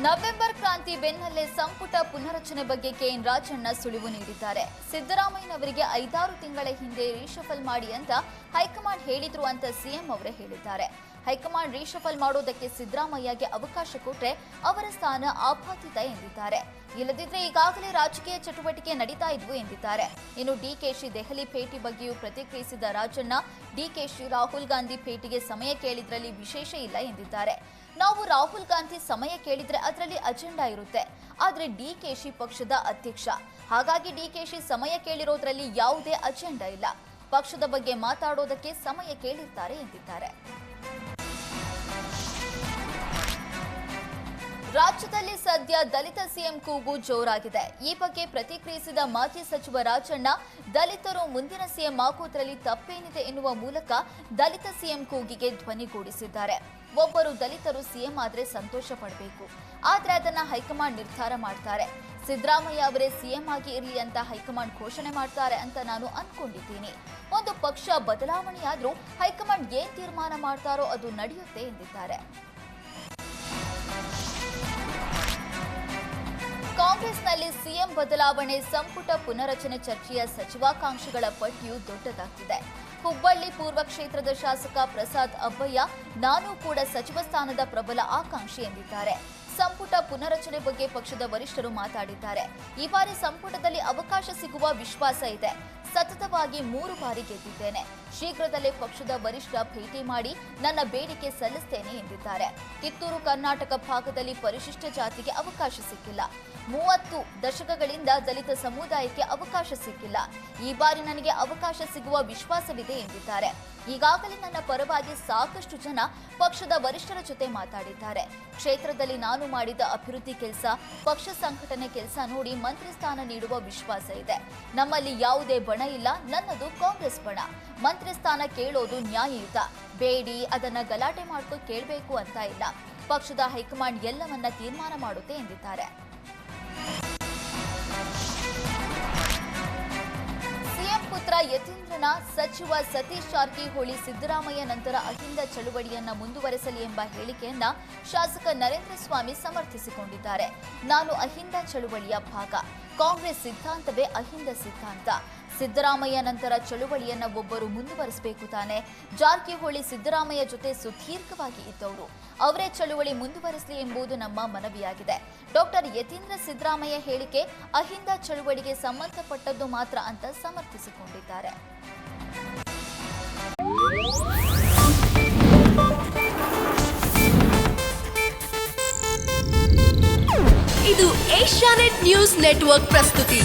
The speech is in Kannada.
ನವೆಂಬರ್ ಕ್ರಾಂತಿ ಬೆನ್ನಲ್ಲೇ ಸಂಪುಟ ಪುನರಚನೆ ಬಗ್ಗೆ ಕೆಎನ್ ರಾಜಣ್ಣ ಸುಳಿವು ನೀಡಿದ್ದಾರೆ. ಸಿದ್ದರಾಮಯ್ಯನವರಿಗೆ 5-6 ತಿಂಗಳ ಹಿಂದೆ ರೀಶಫಲ್ ಮಾಡಿ ಅಂತ ಹೈಕಮಾಂಡ್ ಹೇಳಿದ್ರು ಅಂತ ಸಿಎಂ ಅವರೇ ಹೇಳಿದ್ದಾರೆ. ಹೈಕಮಾಂಡ್ ರೀಶಫಲ್ ಮಾಡೋದಕ್ಕೆ ಸಿದ್ದರಾಮಯ್ಯಗೆ ಅವಕಾಶ ಕೊಟ್ಟರೆ ಅವರ ಸ್ಥಾನ ಆಪಾದಿತ ಎಂದಿದ್ದಾರೆ. ಇಲ್ಲದಿದ್ರೆ ಈಗಾಗಲೇ ರಾಜಕೀಯ ಚಟುವಟಿಕೆ ನಡೀತಾ ಇದ್ವು ಎಂದಿದ್ದಾರೆ. ಇನ್ನು ಡಿಕೆಶಿ ದೆಹಲಿ ಭೇಟಿ ಬಗ್ಗೆಯೂ ಪ್ರತಿಕ್ರಿಯಿಸಿದ ರಾಜಣ್ಣ, ಡಿಕೆಶಿ ರಾಹುಲ್ ಗಾಂಧಿ ಭೇಟಿಗೆ ಸಮಯ ಕೇಳಿದ್ರಲ್ಲಿ ವಿಶೇಷ ಇಲ್ಲ ಎಂದಿದ್ದಾರೆ. ನಾವು ರಾಹುಲ್ ಗಾಂಧಿ ಸಮಯ ಕೇಳಿದ್ರೆ ಅದರಲ್ಲಿ ಅಜೆಂಡಾ ಇರುತ್ತೆ. ಆದ್ರೆ ಡಿಕೆಶಿ ಪಕ್ಷದ ಅಧ್ಯಕ್ಷ, ಹಾಗಾಗಿ ಡಿಕೆಶಿ ಸಮಯ ಕೇಳಿರೋದ್ರಲ್ಲಿ ಯಾವುದೇ ಅಜೆಂಡಾ ಇಲ್ಲ. ಪಕ್ಷದ ಬಗ್ಗೆ ಮಾತಾಡೋದಕ್ಕೆ ಸಮಯ ಕೇಳಿರ್ತಾರೆ ಎಂದಿದ್ದಾರೆ. ರಾಜ್ಯದಲ್ಲಿ ಸದ್ಯ ದಲಿತ ಸಿಎಂ ಕೂಗು ಜೋರಾಗಿದೆ. ಈ ಬಗ್ಗೆ ಪ್ರತಿಕ್ರಿಯಿಸಿದ ಮಾಜಿ ಸಚಿವ ರಾಜಣ್ಣ, ದಲಿತರು ಮುಂದಿನ ಸಿಎಂ ಆಗೋದ್ರಲ್ಲಿ ತಪ್ಪೇನಿದೆ ಎನ್ನುವ ಮೂಲಕ ದಲಿತ ಸಿಎಂ ಕೂಗಿಗೆ ಧ್ವನಿಗೂಡಿಸಿದ್ದಾರೆ. ಒಬ್ಬರು ದಲಿತರು ಸಿಎಂ ಆದ್ರೆ ಸಂತೋಷ ಪಡಬೇಕು, ಆದ್ರೆ ಅದನ್ನ ಹೈಕಮಾಂಡ್ ನಿರ್ಧಾರ ಮಾಡ್ತಾರೆ. ಸಿದ್ದರಾಮಯ್ಯ ಅವರೇ ಸಿಎಂ ಆಗಿ ಇರಲಿ ಅಂತ ಹೈಕಮಾಂಡ್ ಘೋಷಣೆ ಮಾಡ್ತಾರೆ ಅಂತ ನಾನು ಅನ್ಕೊಂಡಿದ್ದೀನಿ. ಒಂದು ಪಕ್ಷ ಬದಲಾವಣೆಯಾದ್ರೂ ಹೈಕಮಾಂಡ್ ಏನ್ ತೀರ್ಮಾನ ಮಾಡ್ತಾರೋ ಅದು ನಡೆಯುತ್ತೆ ಎಂದಿದ್ದಾರೆ. ಕಾಂಗ್ರೆಸ್ನಲ್ಲಿ ಸಿಎಂ ಬದಲಾವಣೆ, ಸಂಪುಟ ಪುನರಚನೆ ಚರ್ಚೆಯ ಸಚಿವಾಕಾಂಕ್ಷಿಗಳ ಪಟ್ಟಿಯು ದೊಡ್ಡದಾಗ್ತಿದೆ. ಹುಬ್ಬಳ್ಳಿ ಪೂರ್ವ ಕ್ಷೇತ್ರದ ಶಾಸಕ ಪ್ರಸಾದ್ ಅಬ್ಬಯ್ಯ, ನಾನು ಕೂಡ ಸಚಿವ ಸ್ಥಾನದ ಪ್ರಬಲ ಆಕಾಂಕ್ಷಿ ಎಂದಿದ್ದಾರೆ. ಸಂಪುಟ ಪುನರಚನೆ ಬಗ್ಗೆ ಪಕ್ಷದ ವರಿಷ್ಠರು ಮಾತಾಡಿದ್ದಾರೆ. ಈ ಬಾರಿ ಸಂಪುಟದಲ್ಲಿ ಅವಕಾಶ ಸಿಗುವ ವಿಶ್ವಾಸ ಇದೆ. ಸತತವಾಗಿ 3 ಬಾರಿ ಗೆದ್ದಿದ್ದೇನೆ. ಶೀಘ್ರದಲ್ಲೇ ಪಕ್ಷದ ವರಿಷ್ಠ ಭೇಟಿ ಮಾಡಿ ನನ್ನ ಬೇಡಿಕೆ ಸಲ್ಲಿಸುತ್ತೇನೆ ಎಂದಿದ್ದಾರೆ. ಕಿತ್ತೂರು ಕರ್ನಾಟಕ ಭಾಗದಲ್ಲಿ ಪರಿಶಿಷ್ಟ ಜಾತಿಗೆ ಅವಕಾಶ ಸಿಕ್ಕಿಲ್ಲ. 30 ದಶಕಗಳಿಂದ ದಲಿತ ಸಮುದಾಯಕ್ಕೆ ಅವಕಾಶ ಸಿಕ್ಕಿಲ್ಲ. ಈ ಬಾರಿ ನನಗೆ ಅವಕಾಶ ಸಿಗುವ ವಿಶ್ವಾಸವಿದೆ ಎಂದಿದ್ದಾರೆ. ಈಗಾಗಲೇ ನನ್ನ ಪರವಾಗಿ ಸಾಕಷ್ಟು ಜನ ಪಕ್ಷದ ವರಿಷ್ಠರ ಜೊತೆ ಮಾತಾಡಿದ್ದಾರೆ. ಕ್ಷೇತ್ರದಲ್ಲಿ ನಾನು ಮಾಡಿದ ಅಭಿವೃದ್ಧಿ ಕೆಲಸ, ಪಕ್ಷ ಸಂಘಟನೆ ಕೆಲಸ ನೋಡಿ ಮಂತ್ರಿ ಸ್ಥಾನ ನೀಡುವ ವಿಶ್ವಾಸ ಇದೆ. ನಮ್ಮಲ್ಲಿ ಯಾವುದೇ ಬಣ ಇಲ್ಲ. ನನ್ನದು ಕಾಂಗ್ರೆಸ್ ಬಣ. ಮಂತ್ರಿ ಸ್ಥಾನ ಕೇಳೋದು ನ್ಯಾಯಯುತ. ಬೇಡಿ, ಅದನ್ನ ಗಲಾಟೆ ಮಾಡ್ಕೊ ಕೇಳಬೇಕು ಅಂತ ಇಲ್ಲ. ಪಕ್ಷದ ಹೈಕಮಾಂಡ್ ಎಲ್ಲವನ್ನ ತೀರ್ಮಾನ ಮಾಡುತ್ತೆ ಎಂದಿದ್ದಾರೆ. ಸಿಎಂ ಪುತ್ರ ಯತೀಂದ್ರನ ಸಚಿವ ಸತೀಶ್ ಜಾರಕಿಹೊಳಿ ಸಿದ್ದರಾಮಯ್ಯ ನಂತರ ಅಹಿಂದ ಚಳುವಳಿಯನ್ನ ಮುಂದುವರೆಸಲಿ ಎಂಬ ಹೇಳಿಕೆಯನ್ನ ಶಾಸಕ ನರೇಂದ್ರ ಸ್ವಾಮಿ ಸಮರ್ಥಿಸಿಕೊಂಡಿದ್ದಾರೆ. ನಾನು ಅಹಿಂದ ಚಳುವಳಿಯ ಭಾಗ. ಕಾಂಗ್ರೆಸ್ ಸಿದ್ಧಾಂತವೇ ಅಹಿಂದ ಸಿದ್ಧಾಂತ. ಸಿದ್ದರಾಮಯ್ಯ ನಂತರ ಚಳುವಳಿಯನ್ನ ಒಬ್ಬರು ಮುಂದುವರಿಸಬೇಕು ತಾನೆ. ಜಾರಕಿಹೊಳಿ ಸಿದ್ದರಾಮಯ್ಯ ಜೊತೆ ಸುದೀರ್ಘವಾಗಿ ಇದ್ದವರು. ಅವರೇ ಚಳುವಳಿ ಮುಂದುವರಿಸಲಿ ಎಂಬುದು ನಮ್ಮ ಮನವಿಯಾಗಿದೆ. ಡಾಕ್ಟರ್ ಯತೀಂದ್ರ ಸಿದ್ದರಾಮಯ್ಯ ಹೇಳಿಕೆ ಅಹಿಂದ ಚಳುವಳಿಗೆ ಸಂಬಂಧಪಟ್ಟದ್ದು ಮಾತ್ರ ಅಂತ ಸಮರ್ಥಿಸಿಕೊಂಡಿದ್ದಾರೆ. ಇದು ಏಷ್ಯಾನೆಟ್ ನ್ಯೂಸ್ ನೆಟ್ವರ್ಕ್ ಪ್ರಸ್ತುತಿ.